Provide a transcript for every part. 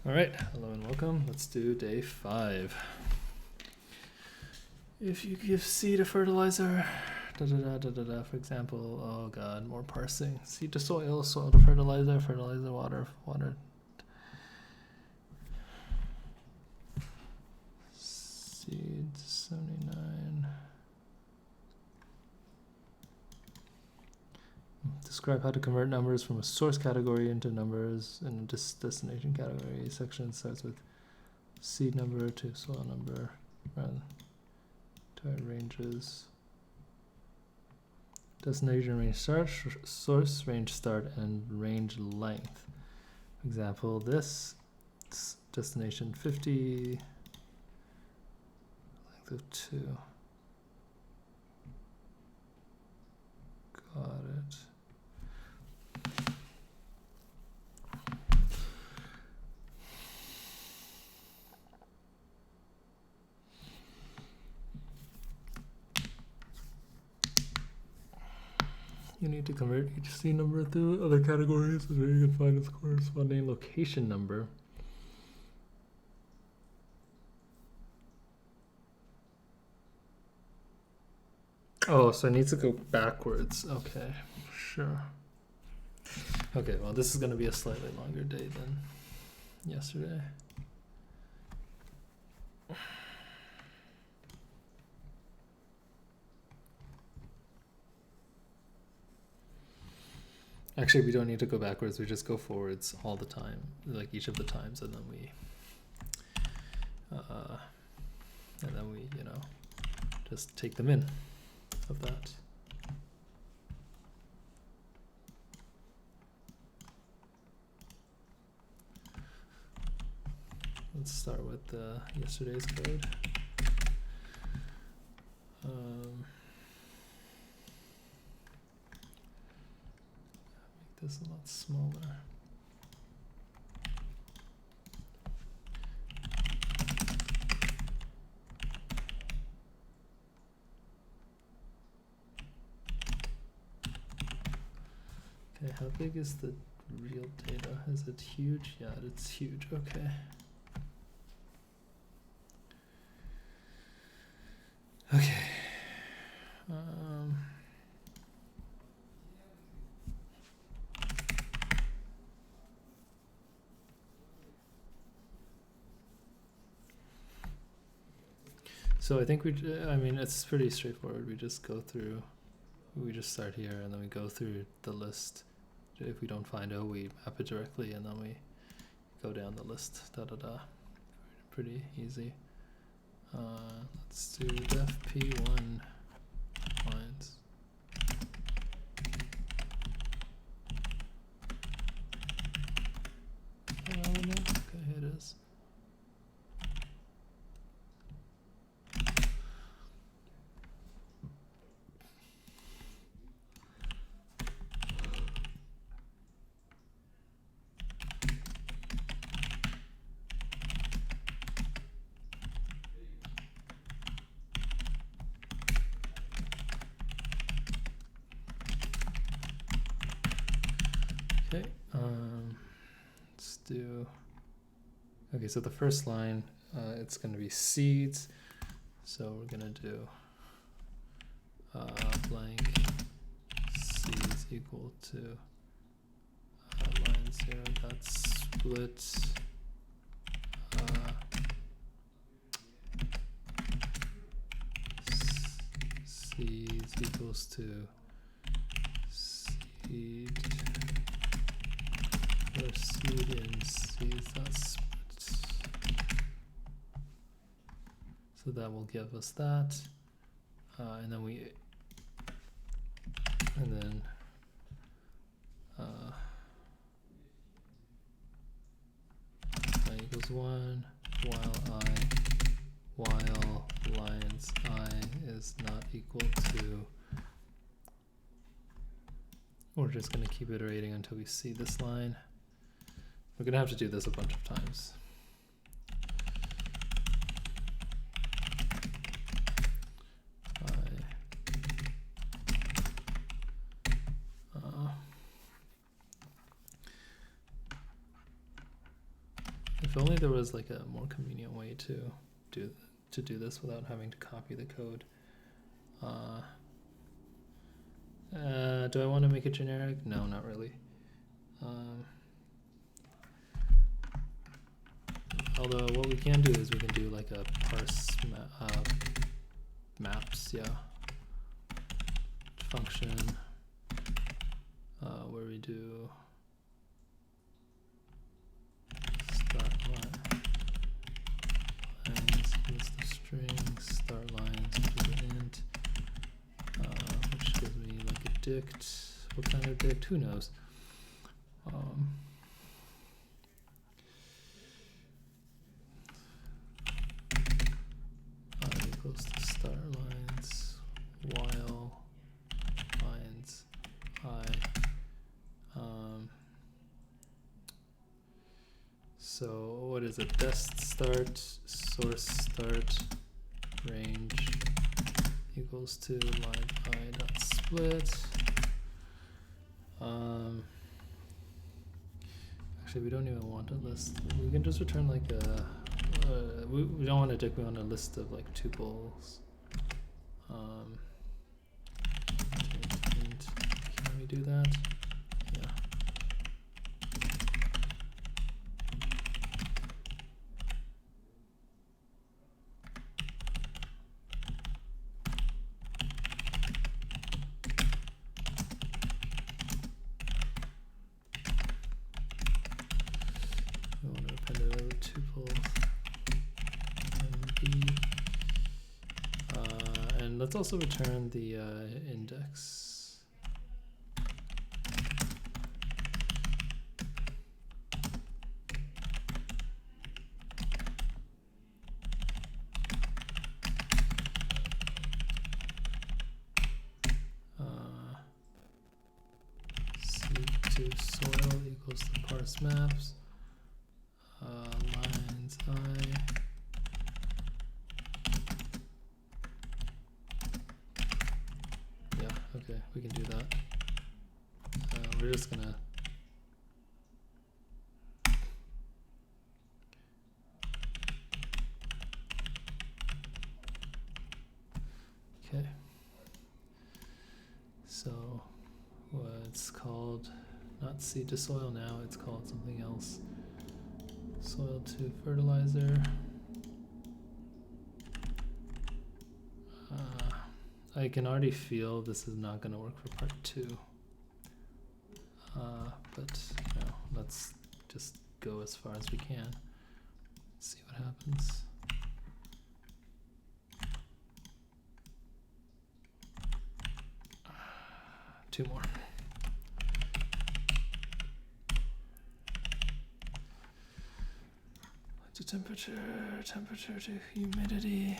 All right, hello and welcome. Let's do day 5. If you give seed a fertilizer, for example, oh god, more parsing. Seed to soil, soil to fertilizer, fertilizer, water, water. Seed 79. Describe how to convert numbers from a source category into numbers in a destination category. Section starts with seed number to soil number, to ranges. Destination range start, source range start, and range length. For example, this destination 50, length of 2. Got it. You need to convert each seed number through other categories where you can find its corresponding location number. Oh, so it needs to go backwards. Okay, sure. Okay, well, this is going to be a slightly longer day than yesterday. Actually, we don't need to go backwards. We just go forwards all the time, like each of the times, and then we, just take them in of that. Let's start with yesterday's code. Make this a lot smaller. Okay, how big is the real data? Is it huge? Yeah, it's huge. Okay. Okay. So I think it's pretty straightforward. We just go through, we just start here and then we go through the list. If we don't find O, we map it directly and then we go down the list. Pretty easy. Let's do def p1 lines. Okay, it is. Okay, let's do, okay, so the first line, it's going to be seeds, so we're going to do blank seeds equal to line 0 dot split seeds equals to seed or seed in seeds dot split. So that will give us that, and then I equals 1 while lines I is not equal to, we're just going to keep iterating until we see this line. We're going to have to do this a bunch of times. If only there was like a more convenient way to do this without having to copy the code. Do I want to make it generic? No, not really. Although what we can do is we can do like a parse maps, yeah, function where we do start line lines, list of strings, start lines, which is an int, which gives me like a dict. What kind of dict? Who knows? Equals to start lines while lines I. So what is it? Dest start, source start, range equals to line I dot split. Actually, we don't even want a list. We can just return like a. We don't want a dict. We want a list of like tuples. Can we do that? Yeah. We want to append another tuple. And let's also return the index. C to soil equals to parse maps. Lines I. Okay, we can do that. We're just gonna okay. So what's called not seed to soil now, it's called something else. Soil to fertilizer. I can already feel this is not going to work for part 2. But no, let's just go as far as we can. See what happens. Two more. To temperature to humidity.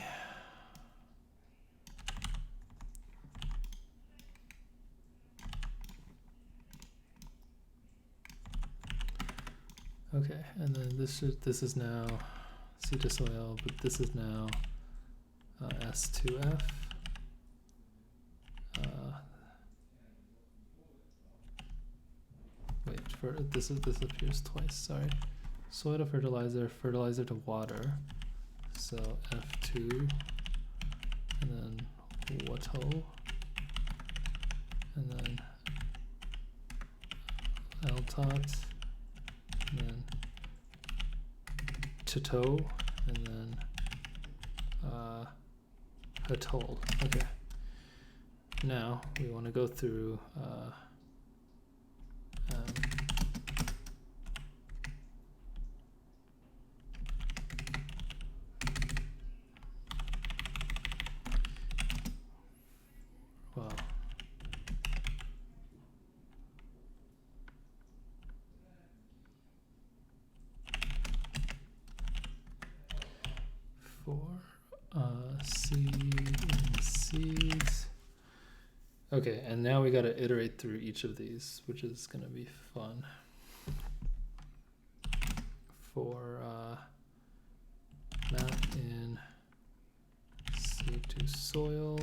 Okay, and then this is now C to soil, but this is now S2F. Wait, this appears twice. Sorry, soil to fertilizer, fertilizer to water. So F2, and then water, and then L tot. And then Toto, and then Hatol. Okay. Now we want to go through wow. For seed and seeds. Okay, and now we got to iterate through each of these, which is going to be fun. For map in seed to soil,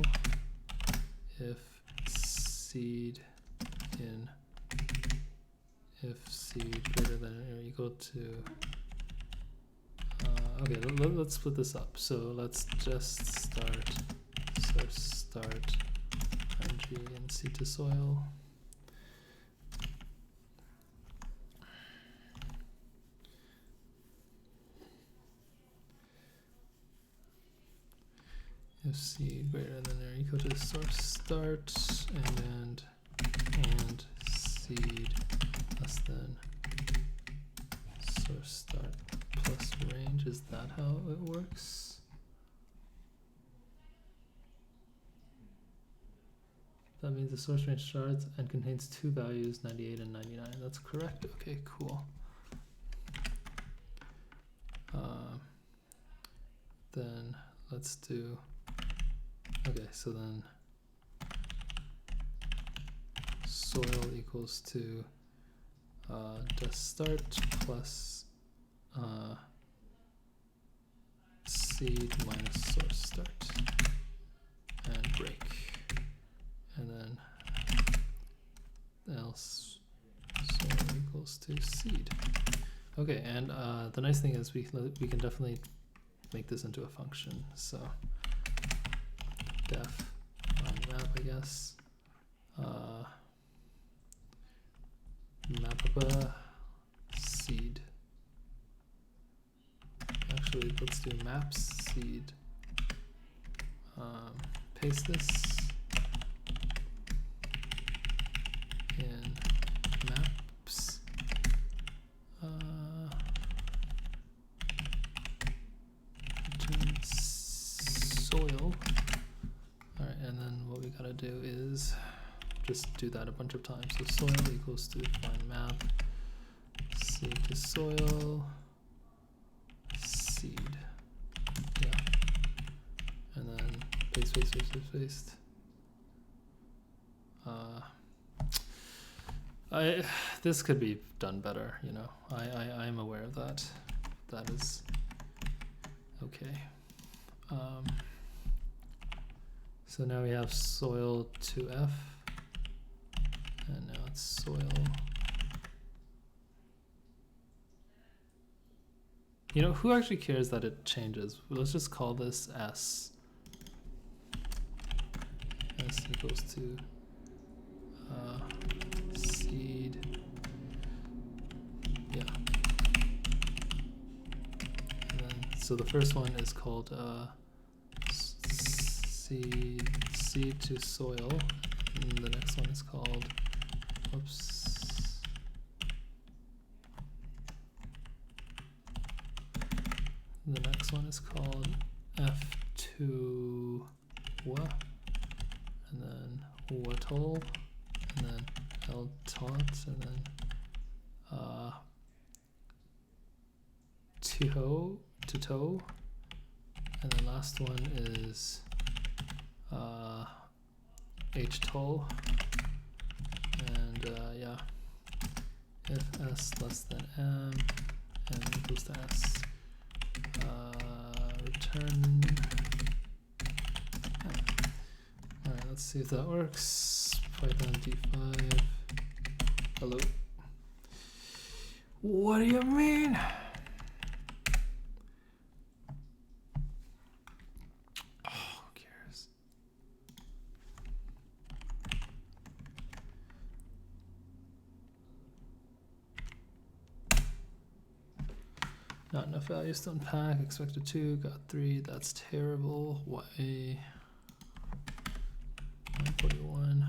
if seed greater than or equal to Okay, let's split this up. So let's just start source start ng and seed to soil. If seed greater than or equal to source start and seed less than source start plus range. Is that how it works? That means the source range starts and contains two values, 98 and 99. That's correct. Okay, cool. Then let's do, okay, so then soil equals to just start plus seed minus source start and break, and then else soil equals to seed. Okay, and the nice thing is we can definitely make this into a function. So def find map, I guess. Map up a seed. Actually, let's do maps seed. Paste this in maps. Return soil. All right, and then what we gotta do is just do that a bunch of times. So soil equals to find map, seed to soil, seed. Yeah. And then paste. This could be done better, you know. I'm aware of that. That is okay. So now we have soil to F. And now it's soil. You know, who actually cares that it changes? Let's just call this S. S equals to seed. Yeah. And then, so the first one is called seed to soil. And the next one is called, oops. The next one is called F2 wa, and then wattle, and then L tot, and then to toe, and then last one is H toll. And yeah, if S less than M, M equals to S, return. All right, let's see if that works. Python D5. Hello. What do you mean? Not enough values to unpack, expected 2, got 3, that's terrible. Why? 141.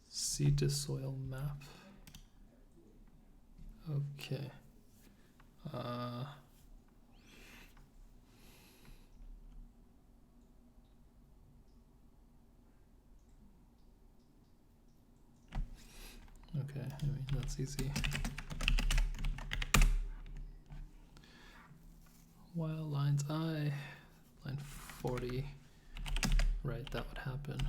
Seed to soil map. Okay. Okay, I mean, that's easy. While lines I, line 40, right, that would happen.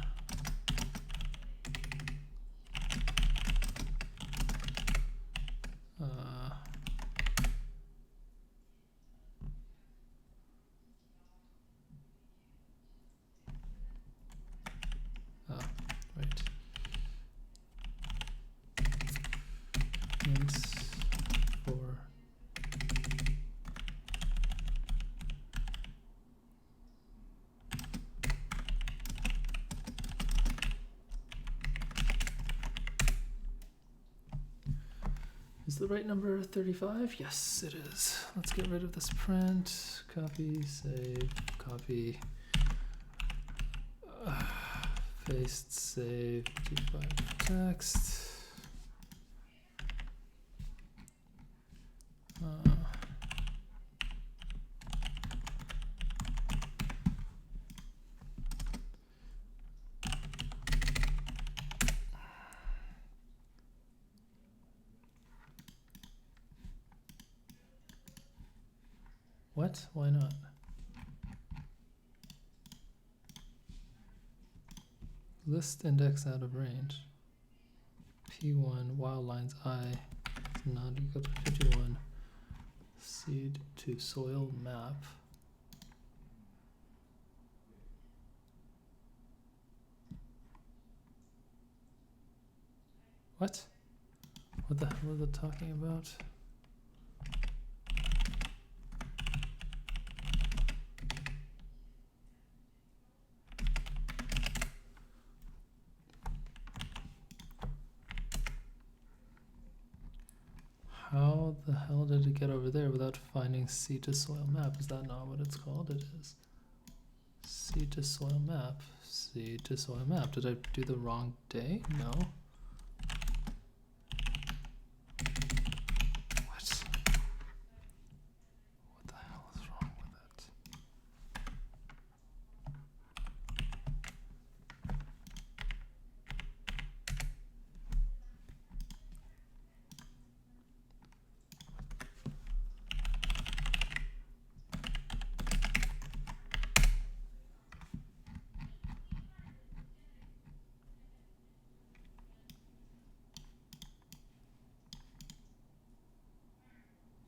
Is the right number 35? Yes, it is. Let's get rid of this print. Copy, save, copy. Paste, save, define text. What? Why not? List index out of range. P1 while lines I is not equal to 51. Seed to soil map. What? What the hell is it talking about? How the hell did it get over there without finding seed to soil map? Is that not what it's called? It is. Seed to soil map. Seed to soil map. Did I do the wrong day? No. What? What the hell is wrong with it?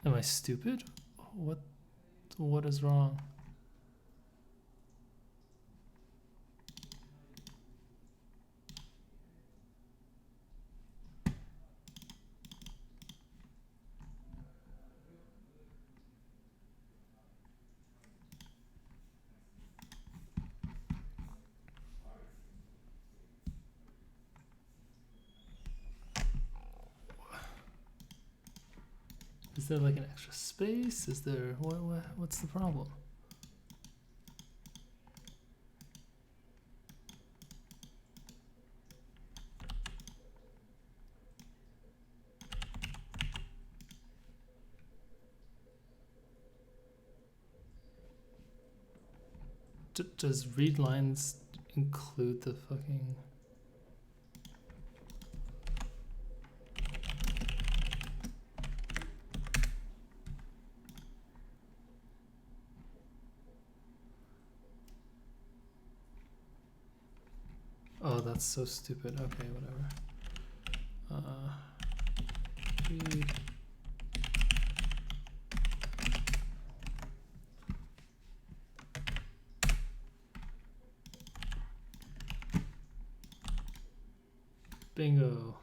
Am I stupid? What is wrong? Is there like an extra space? Is there what's the problem? Does read lines include the fucking... Oh, that's so stupid. Okay, whatever. Read. Bingo.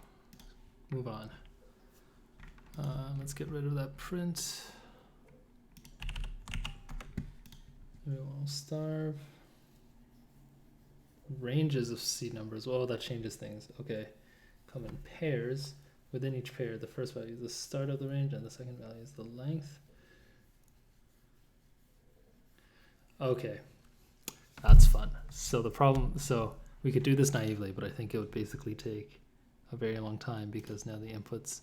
Move on. Let's get rid of that print. We will starve. Ranges of seed numbers. Oh, that changes things. Okay. Come in pairs. Within each pair, the first value is the start of the range and the second value is the length. Okay. That's fun. So the problem, so we could do this naively, but I think it would basically take a very long time because now the inputs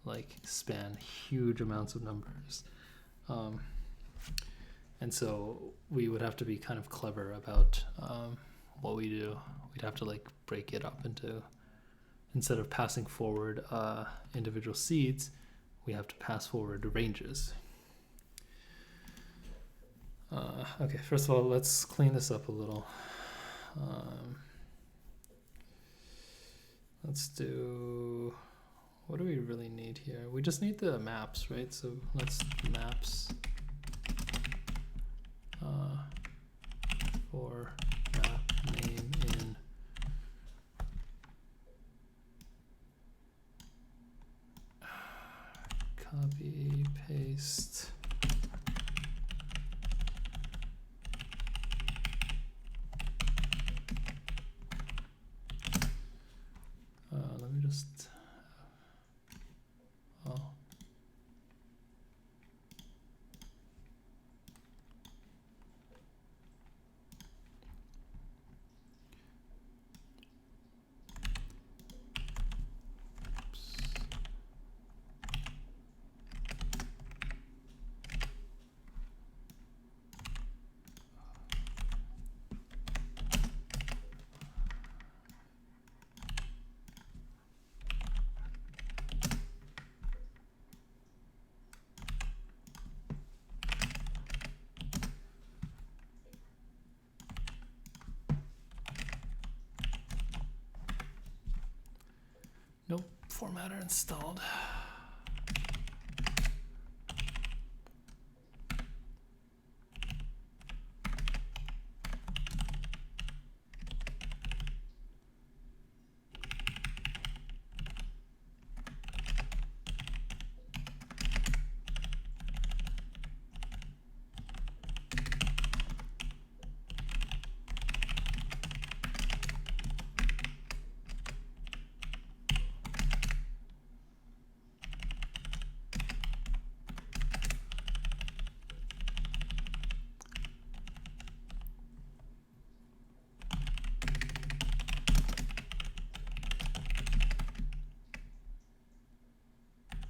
like span huge amounts of numbers. And so we would have to be kind of clever about what we do. We'd have to like break it up into, instead of passing forward individual seeds, we have to pass forward ranges. Okay, first of all, let's clean this up a little. Let's do, what do we really need here? We just need the maps, right? So let's maps for map name in copy, paste. Let me just formatter installed.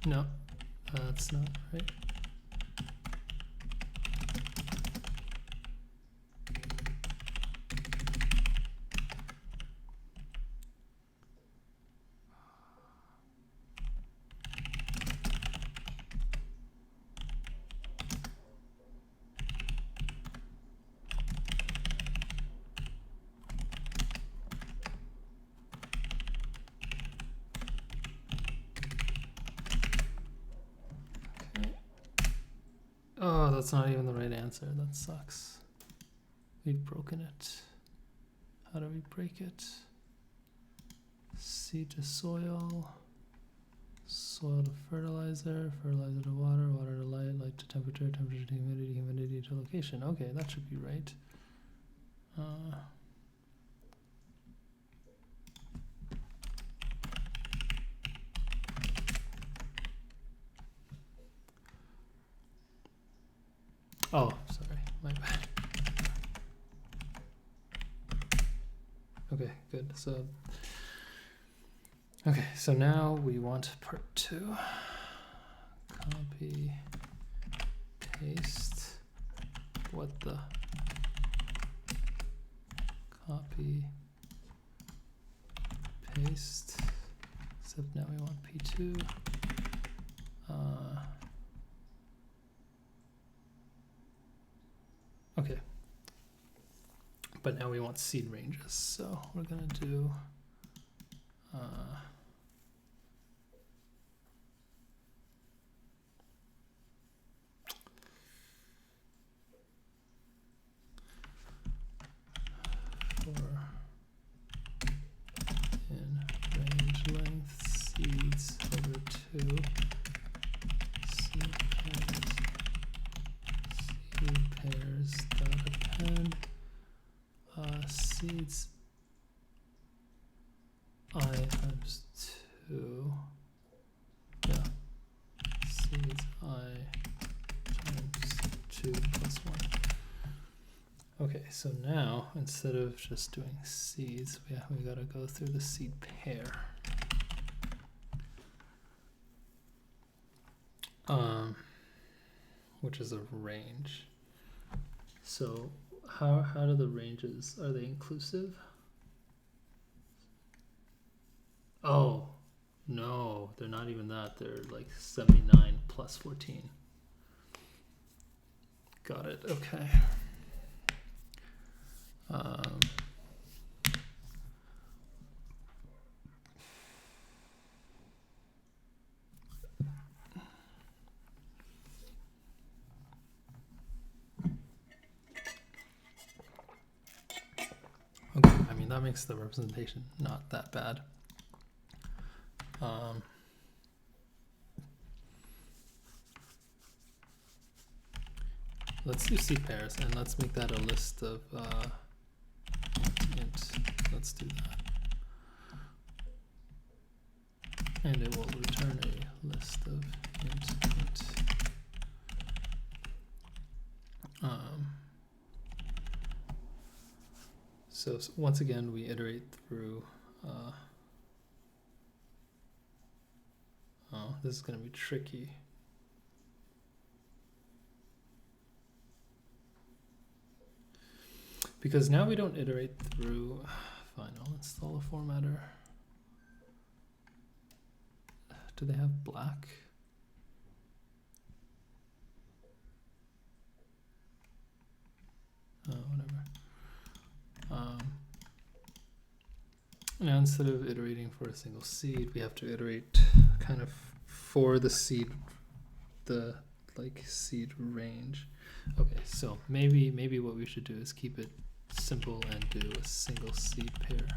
No, that's not right. Oh, that's not even the right answer. That sucks. We've broken it. How do we break it? Seed to soil. Soil to fertilizer. Fertilizer to water. Water to light. Light to temperature. Temperature to humidity. Humidity to location. Okay, that should be right. Oh, sorry, my bad. Okay, good. So, okay, so now we want part 2. Copy, paste. What the? Copy, paste. Except now we want P2. Okay. But now we want seed ranges, so we're gonna do for in range length seeds over 2 seed pairs dot append seeds I times 2. Yeah. Seeds I times 2 plus 1. Okay, so now instead of just doing seeds, we gotta go through the seed pair. Which is a range. So how do the ranges, are they inclusive? Oh, no, they're not even that. They're like 79 plus 14. Got it, okay. Okay, I mean, that makes the representation not that bad. Let's do seed pairs, and let's make that a list of int. Let's do that. And it will return a list of int. So once again, we iterate through. Oh, this is going to be tricky. Because now we don't iterate through. Fine, I'll install a formatter. Do they have black? Oh, whatever. Now instead of iterating for a single seed, we have to iterate kind of for the seed, the like seed range. Okay, so maybe what we should do is keep it simple and do a single seed pair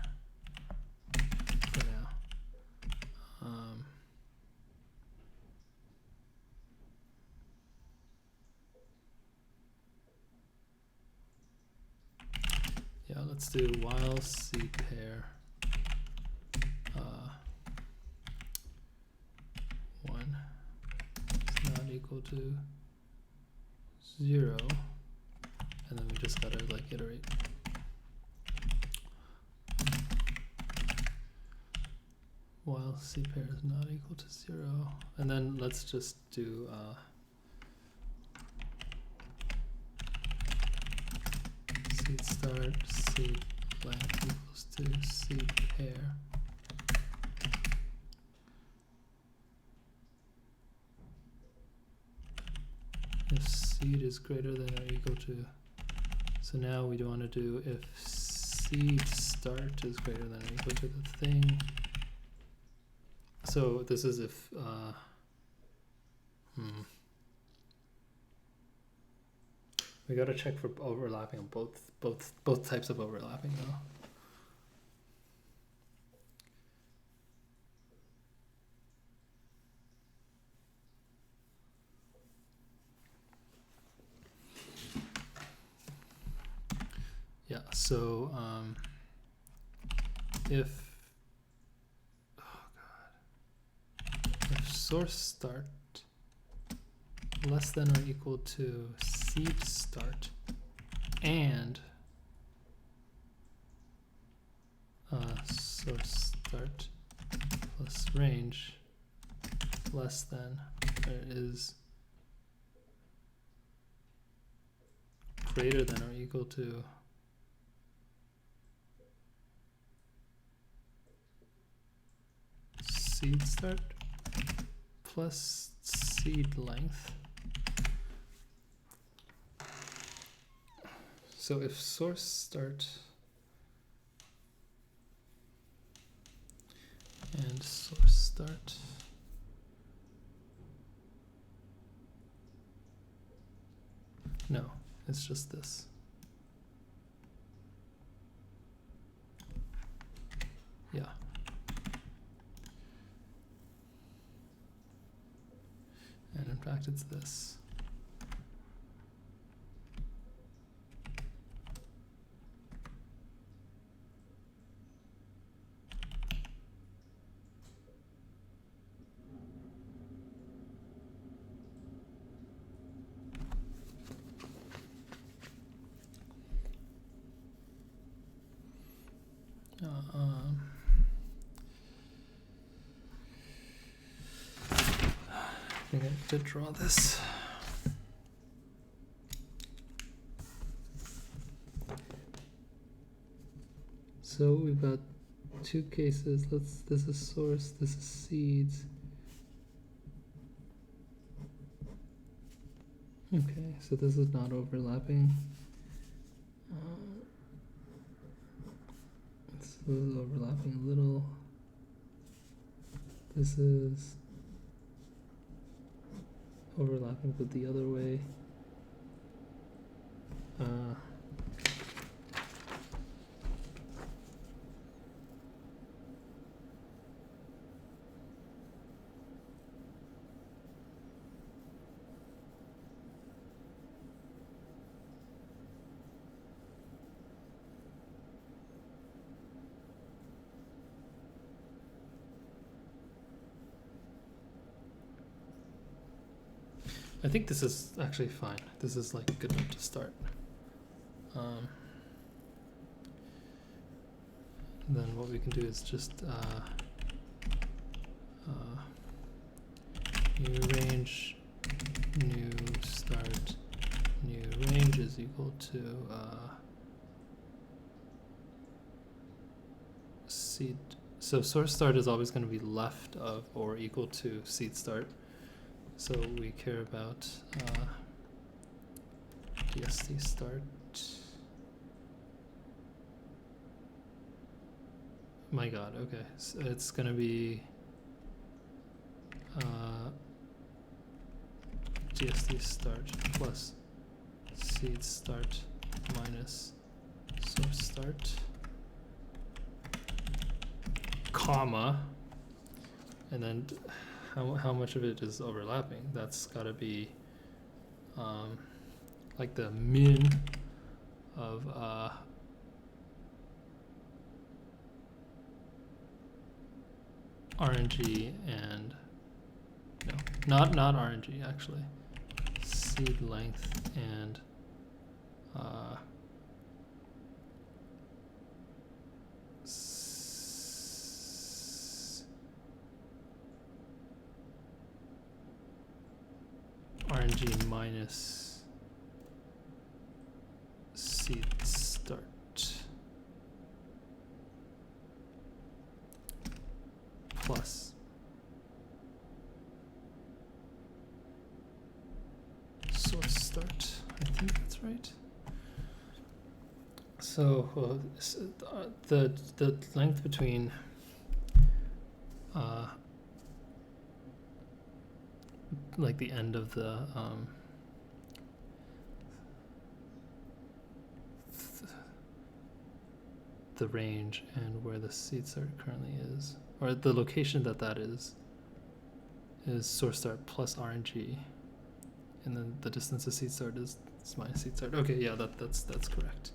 for now. Yeah, let's do while seed pair 1 is not equal to 0, and then we just gotta like iterate. While seed pair is not equal to 0, and then let's just do seed start seed length equals to seed pair. If seed is greater than or equal to, so now we want to do if seed start is greater than or equal to the thing. So this is if we gotta check for overlapping on both types of overlapping though. Yeah, so if source start less than or equal to seed start and source start plus range less than or is greater than or equal to seed start plus seed length. So if source start and source start no, it's just this. Yeah. And in fact, it's this. I think I could draw this. So we've got two cases. This is source, this is seeds. Okay, so this is not overlapping. This is overlapping a little. This is overlapping but the other way. I think this is actually fine. This is like good enough to start. Then what we can do is just new range, new start, new range is equal to seed. So source start is always going to be left of or equal to seed start. So we care about DST start my god, okay. So it's gonna be GSD start plus seed start minus source start, comma, and then how much of it is overlapping? That's gotta be like the min of RNG and no, not RNG actually. Seed length and RNG minus seed start plus source start. I think that's right. So the length between like the end of the range and where the seed start currently is, or the location that is source start plus RNG, and then the distance to seed start is minus seed start. Okay, yeah, that's correct.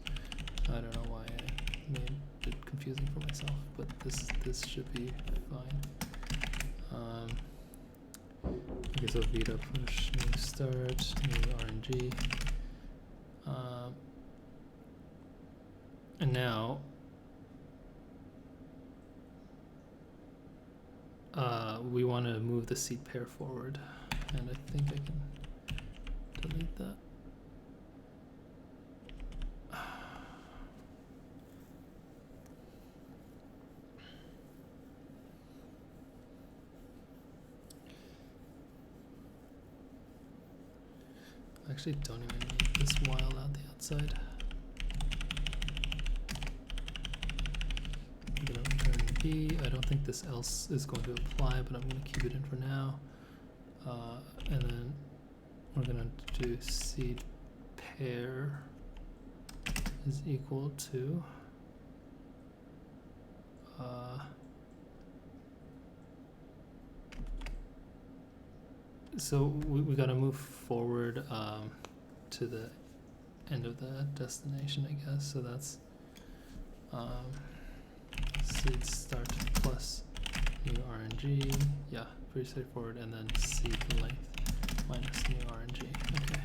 I don't know why I made it confusing for myself, but this should be fine. Okay, so Vita push new start, new RNG, and now we want to move the seed pair forward, and I think I can delete that. I actually don't even need this while out the outside. I'm gonna return B. I don't think this else is going to apply, but I'm gonna keep it in for now. And then we're gonna do seed pair is equal to so we gotta move forward to the end of the destination, I guess. So that's seed start plus new RNG. Yeah, pretty straightforward. And then seed length minus new RNG. Okay.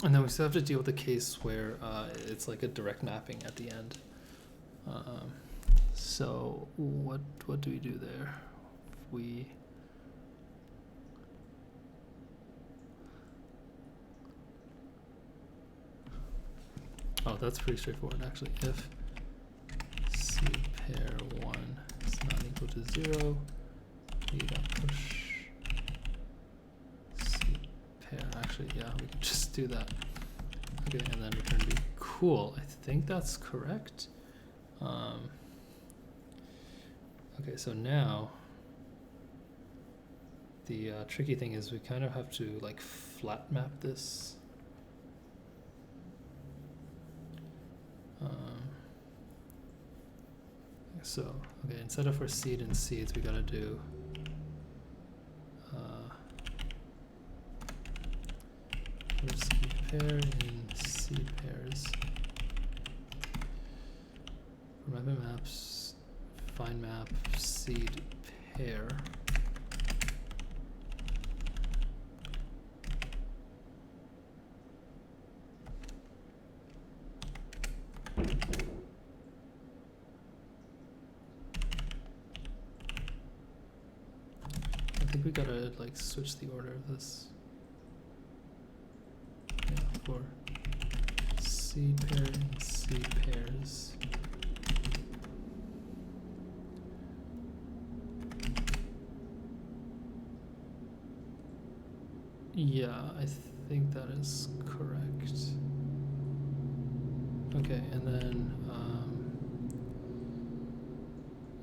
And then we still have to deal with the case where it's like a direct mapping at the end. So what do we do there? Oh, that's pretty straightforward actually. If seed pair 1 is not equal to 0, we got push seed pair. Actually, yeah, we can just do that. Okay, and then return B. Cool. I think that's correct. Okay, so now the tricky thing is we kind of have to like flat map this. So, okay, instead of for seed and seeds, we gotta do seed pair in seed pairs. For mapping maps, find map seed pair. I think we gotta like switch the order of this. Yeah, for seed pair and seed pairs. Yeah, I think that is correct. Okay, and then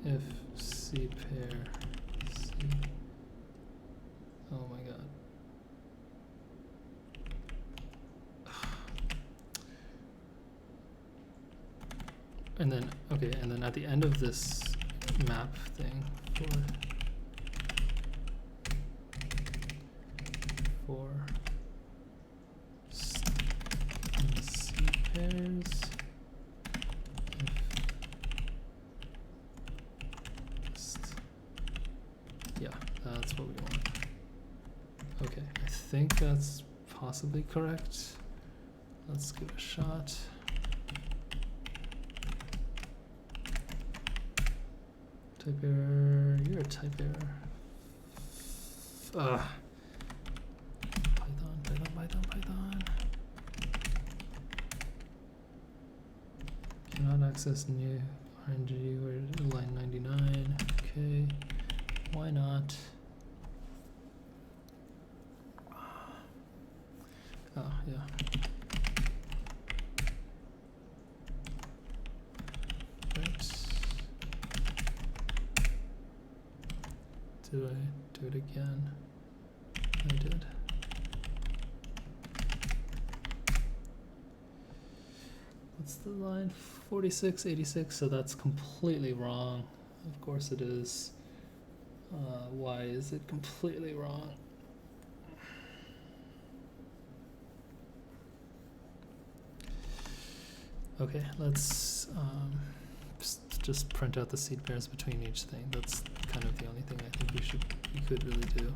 if C pair C. Oh my god. And then okay, and then at the end of this map thing for C pairs. Yeah, that's what we want. Okay, I think that's possibly correct. Let's give it a shot. Type error, you're a type error. Python. Cannot access new RNG or line 99. Okay, why not? Oh, yeah. Right. Did I do it again? I did. What's the line? 4686, so that's completely wrong. Of course it is. Why is it completely wrong? Okay, let's just print out the seed pairs between each thing. That's kind of the only thing I think we could really do.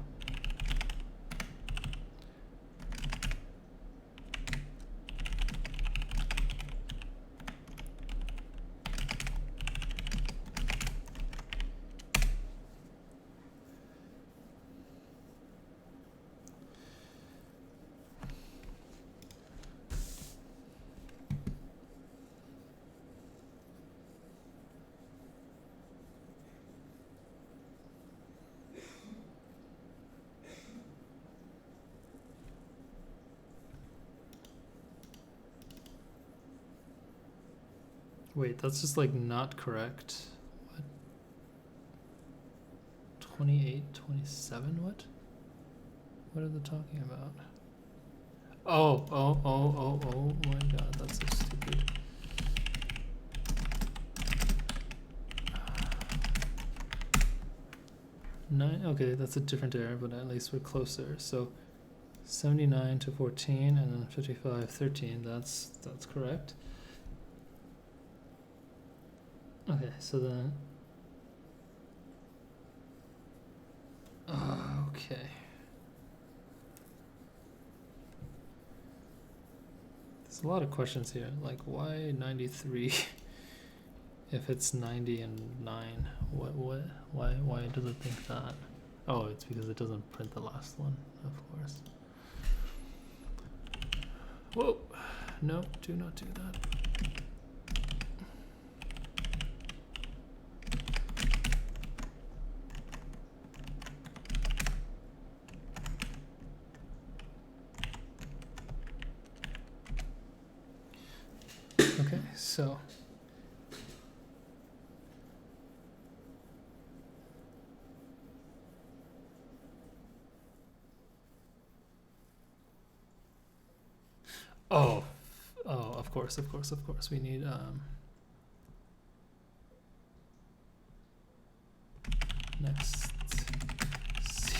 Wait, that's just like not correct. What? 28, 27, what? What are they talking about? Oh my god, that's so stupid. Okay, that's a different error, but at least we're closer. So 79 to 14 and then 55, 13, that's correct. Okay, so then okay. There's a lot of questions here, like why 93 if it's 90 and 9? Why does it think that? Oh, it's because it doesn't print the last one, of course. Whoa, no, do not do that. Okay, so of course we need next C.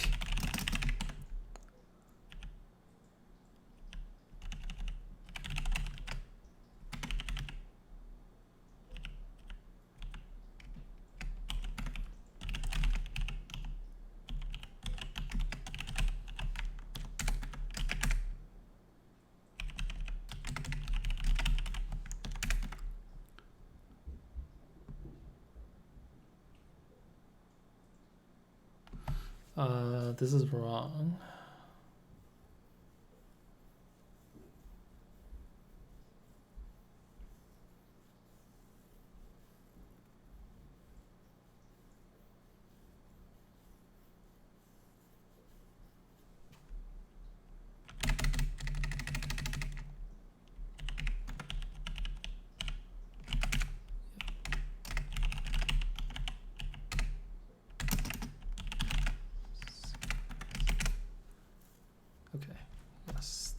This is wrong.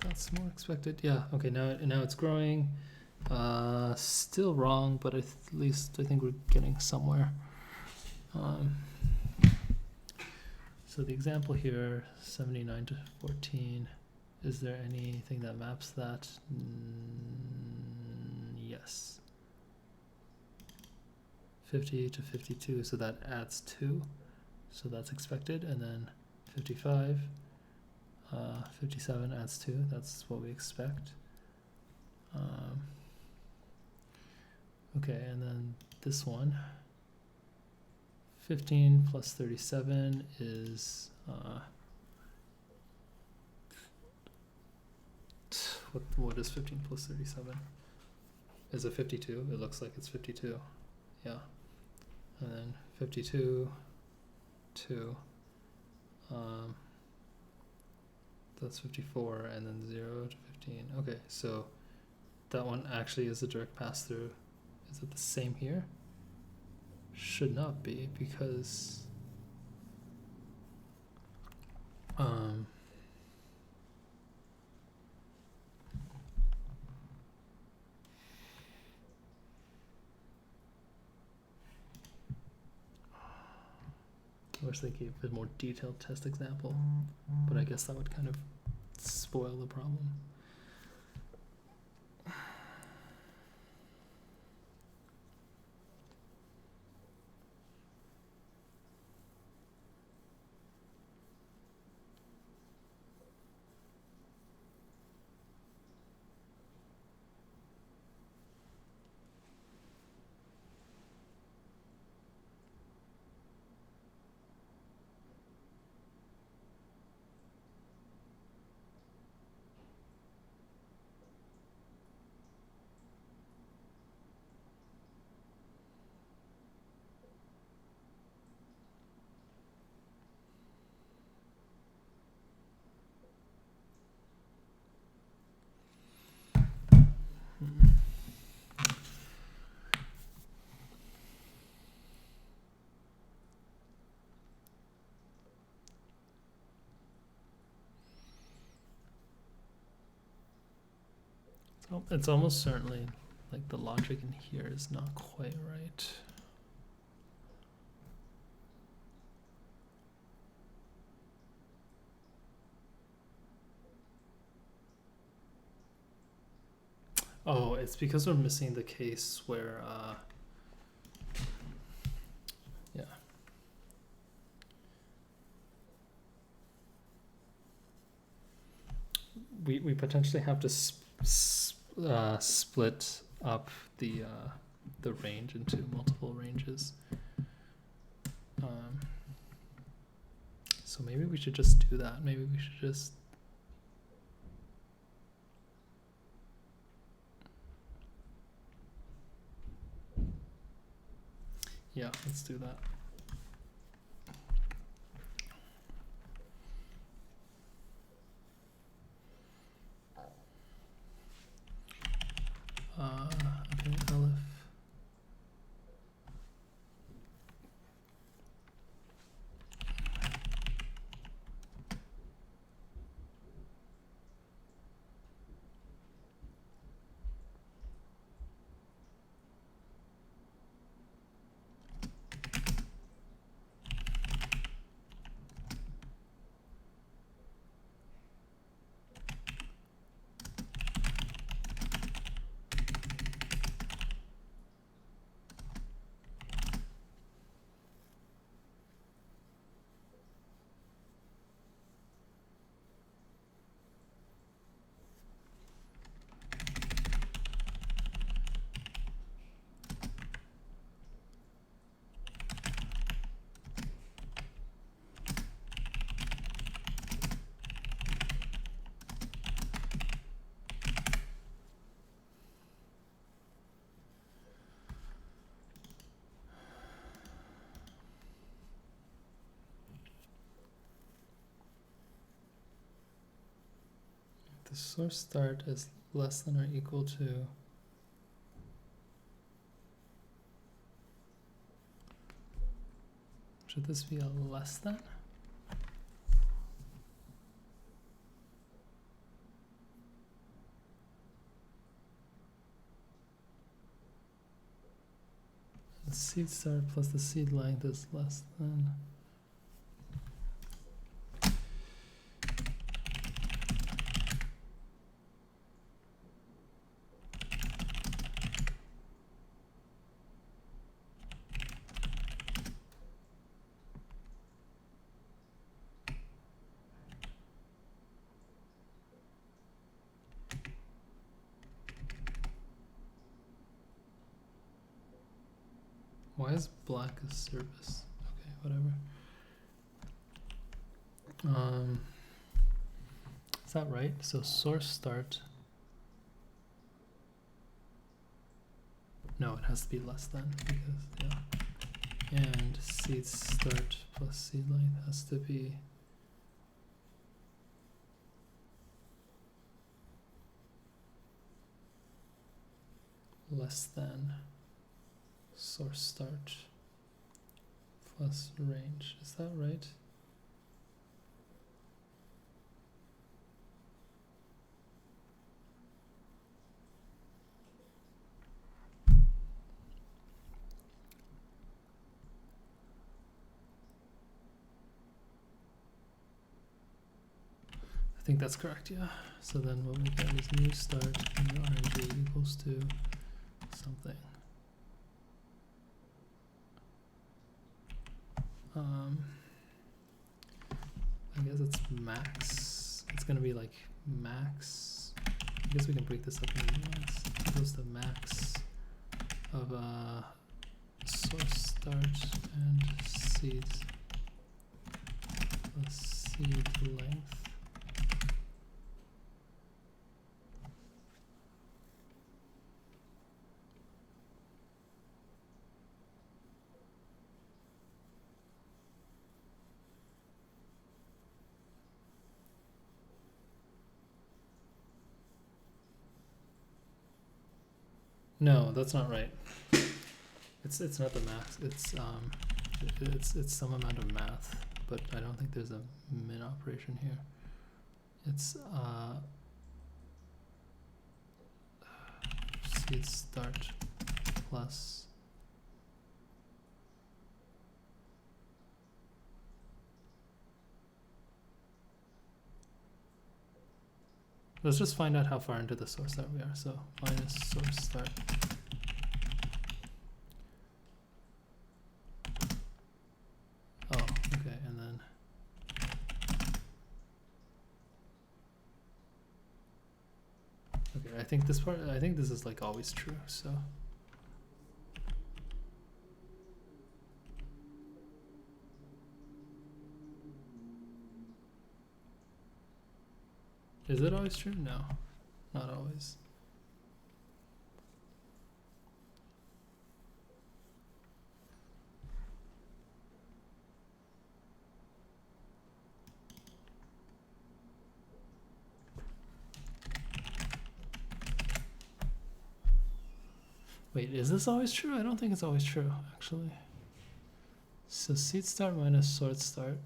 That's more expected. Yeah. Okay. Now it's growing. Still wrong, but at least I think we're getting somewhere. So the example here, 79 to 14. Is there anything that maps that? Yes. 50 to 52, so that adds 2. So that's expected. And then 55, 57 adds 2. That's what we expect. Okay, and then this one. 15 plus 37 is what is 15 plus 37? Is it 52? It looks like it's 52. Yeah. And then 52, 2. That's 54, and then 0 to 15. Okay, so that one actually is a direct pass through. Is it the same here? Should not be, because I wish they gave a more detailed test example, but I guess that would kind of spoil the problem. So it's almost certainly like the logic in here is not quite right. Oh, it's because we're missing the case where yeah. We potentially have to split up the range into multiple ranges. So maybe we should just do that. Maybe we should just let's do that. Okay, Aleph. The source start is less than or equal to should this be a less than? The seed start plus the seed length is less than. Why is black a service? Okay, whatever. Is that right? So source start. No, it has to be less than because yeah. And seed start plus seed length has to be less than source start plus range. Is that right? I think that's correct, yeah. So then what we get is new start and RNG equals to something. I guess it's max. It's gonna be like max. I guess we can break this up into units. Equals the max of source start and seed plus seed length. No, that's not right. It's not the max. It's some amount of math, but I don't think there's a min operation here. It's seed start plus let's just find out how far into the source start we are. So minus source start. Oh, okay, and then okay, I think this is like always true, so is it always true? No, not always. Wait, is this always true? I don't think it's always true, actually. So seed start minus source start.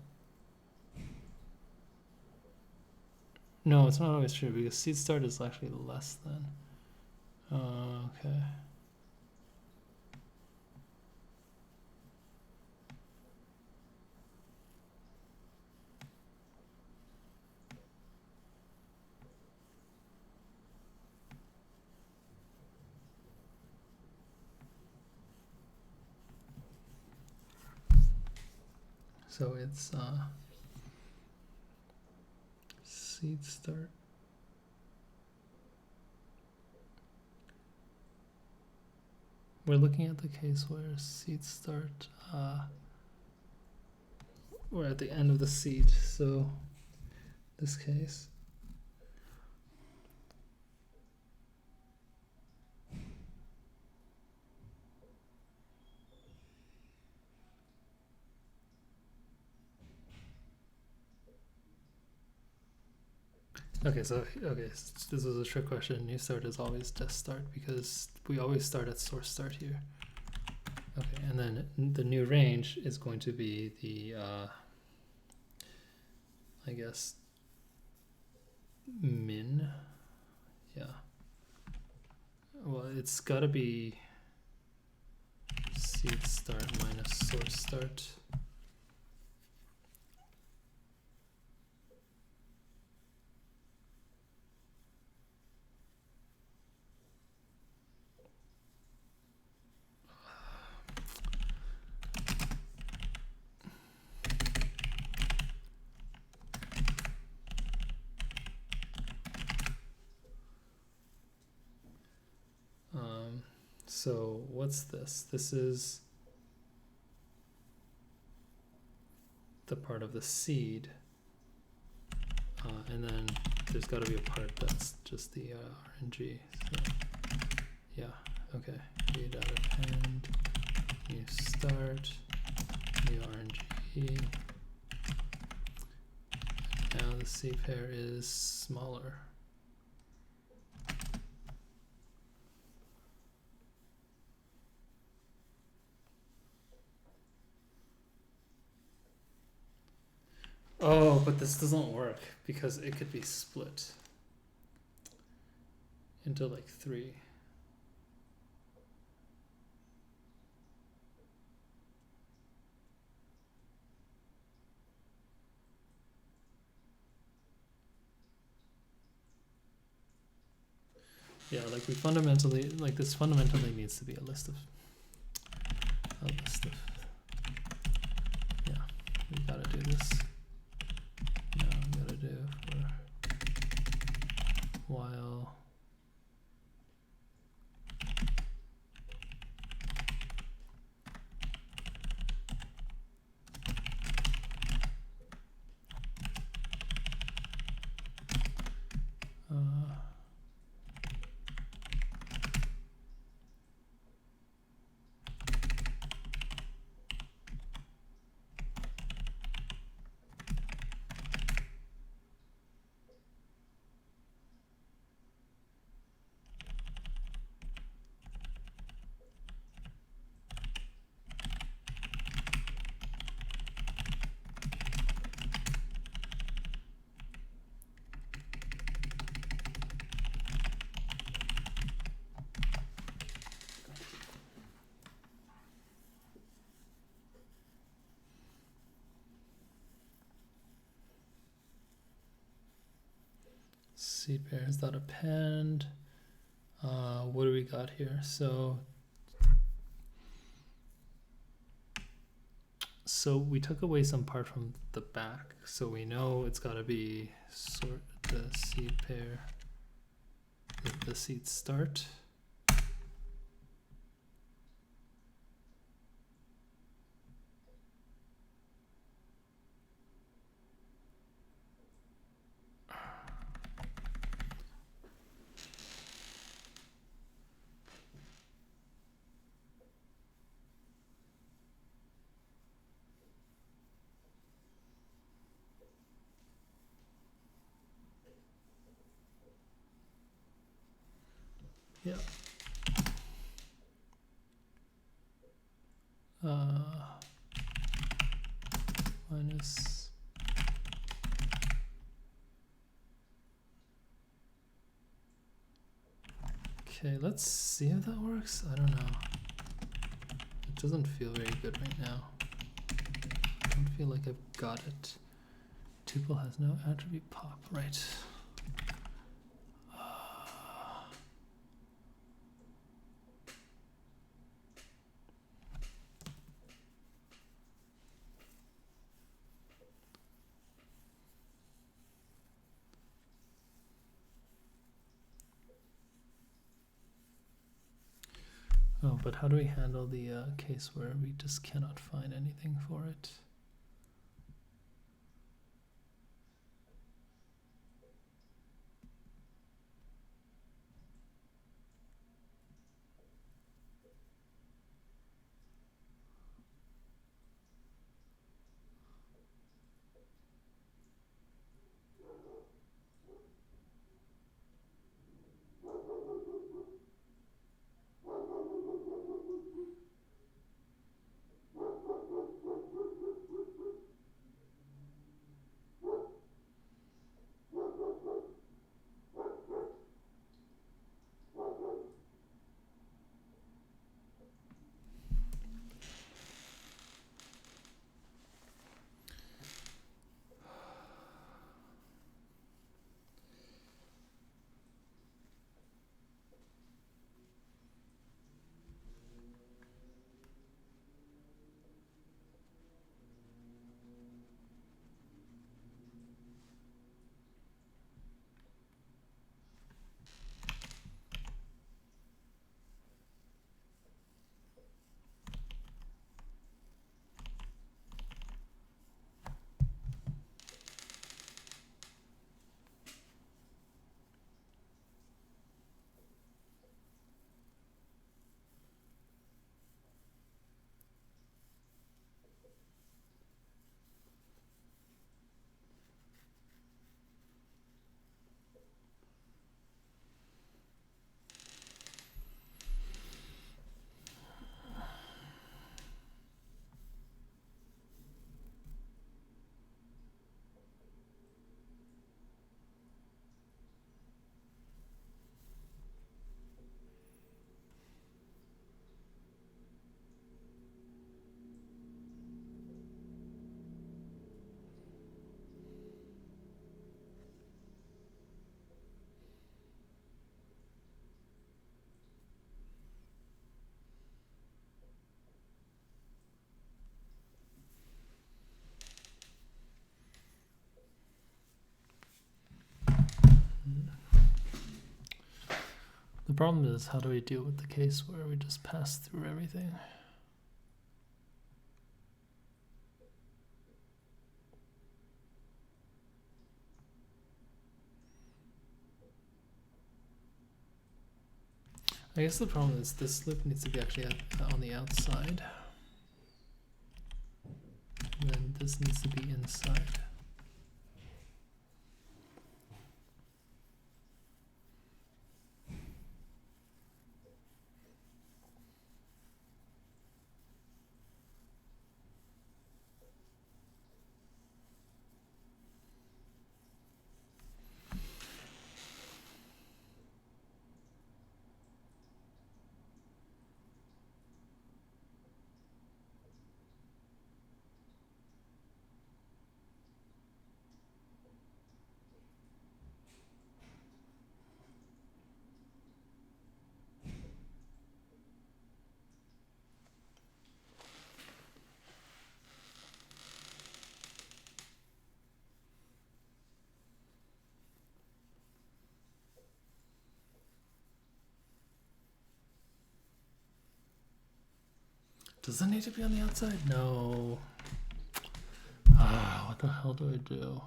No, it's not always true because seed start is actually less than. Okay. So it's seed start. We're looking at the case where seed start, we're at the end of the seed, so this case. Okay, so this was a trick question. New start is always just start because we always start at source start here. Okay, and then the new range is going to be the I guess min. Yeah. Well, it's gotta be seed start minus source start. So what's this? This is the part of the seed, and then there's got to be a part that's just the RNG. So yeah, okay. Read out append, new start, new RNG. Now the C pair is smaller. Oh, but this doesn't work because it could be split into like 3. Yeah, like we fundamentally, like this fundamentally needs to be a list of, yeah, we gotta do this. Now we gotta do for while seed pairs that append. What do we got here? So we took away some part from the back, so we know it's got to be sort the seed pair, the seed start. Yeah. Minus. Okay, let's see if that works. I don't know. It doesn't feel very good right now. I don't feel like I've got it. Tuple has no attribute pop, right? Oh, but how do we handle the case where we just cannot find anything for it? The problem is, how do we deal with the case where we just pass through everything? I guess the problem is this slip needs to be actually on the outside. And then this needs to be inside. Does it need to be on the outside? No. What the hell do I do?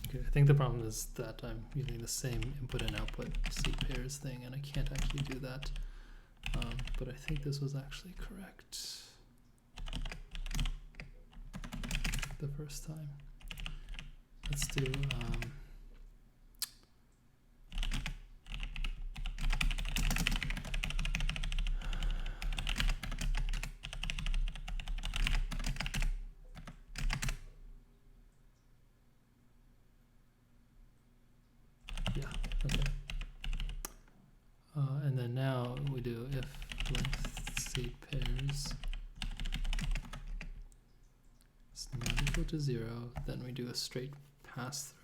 Okay, I think the problem is that I'm using the same input and output seat pairs thing, and I can't actually do that. But I think this was actually correct the first time. Let's do and then now we do if length seat pairs is not equal to 0, then we do a straight pass through.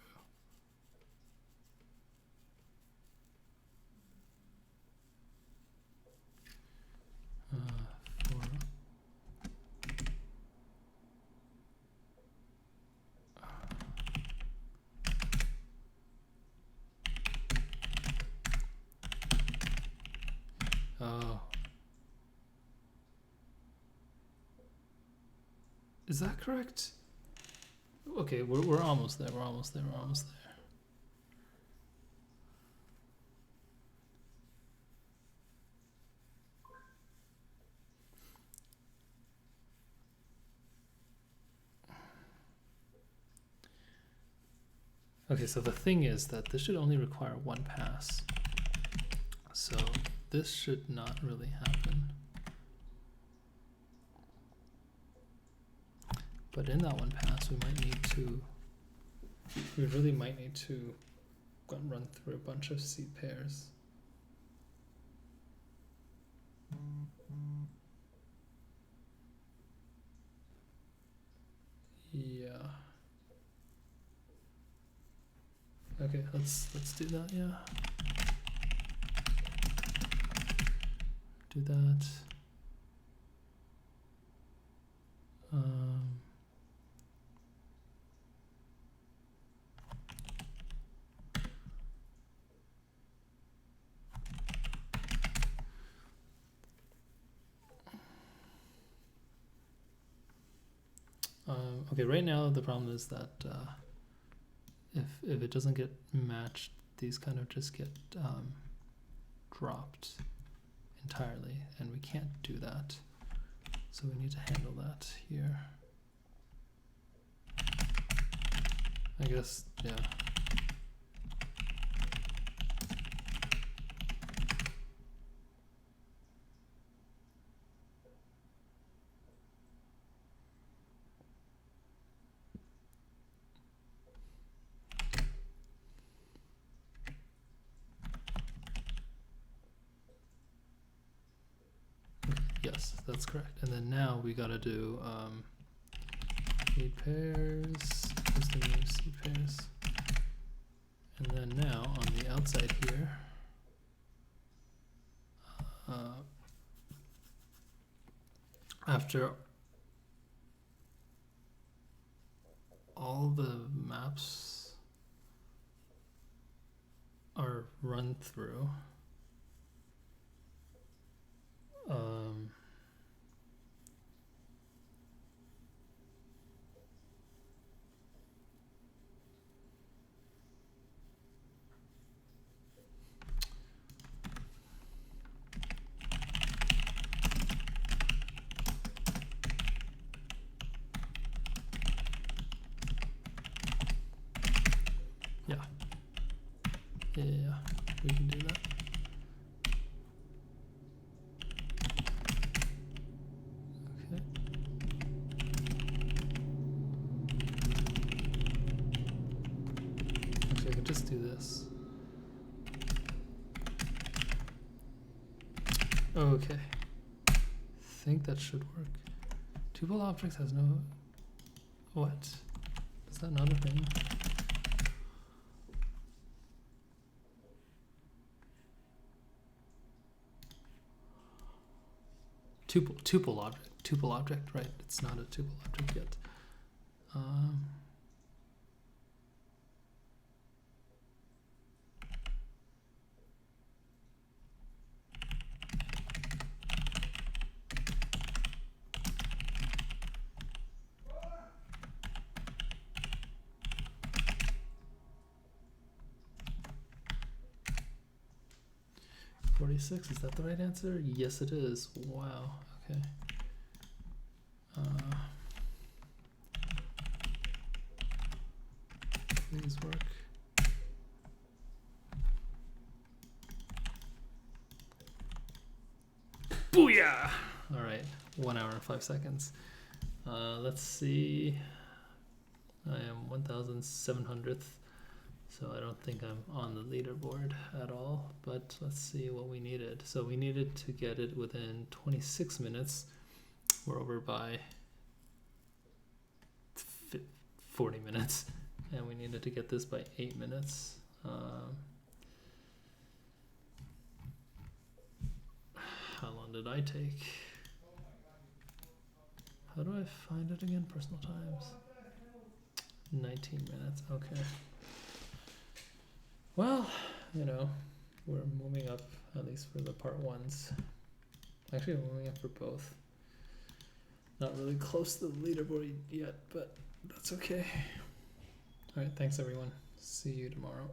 Is that correct? Okay, we're almost there. We're almost there. We're almost there. Okay, so the thing is that this should only require one pass. So this should not really happen. But in that one pass, we really might need to run through a bunch of seat pairs. Yeah. Okay, let's do that. Yeah. Do that. Okay, right now the problem is that if it doesn't get matched, these kind of just get dropped entirely, and we can't do that. So we need to handle that here. I guess, yeah. Yes, that's correct. And then now we gotta do seed pairs, just the new seed pairs. And then now on the outside here, after all the maps are run through, yeah, we can do that. Okay. Actually, I could just do this. Okay. Think that should work. Tuple objects has no... What? Is that not a thing? Tuple object, right? It's not a tuple object yet. 46, is that the right answer? Yes, it is. Wow, okay. Please work. Booyah! All right, 1 hour and 5 seconds. Let's see. I am 1,700th. So I don't think I'm on the leaderboard at all, but let's see what we needed. So we needed to get it within 26 minutes. We're over by 40 minutes, and we needed to get this by 8 minutes. How long did I take? How do I find it again? Personal times. 19 minutes, okay. Well, you know, we're moving up, at least for the part ones. Actually, we're moving up for both. Not really close to the leaderboard yet, but that's okay. All right, thanks everyone. See you tomorrow.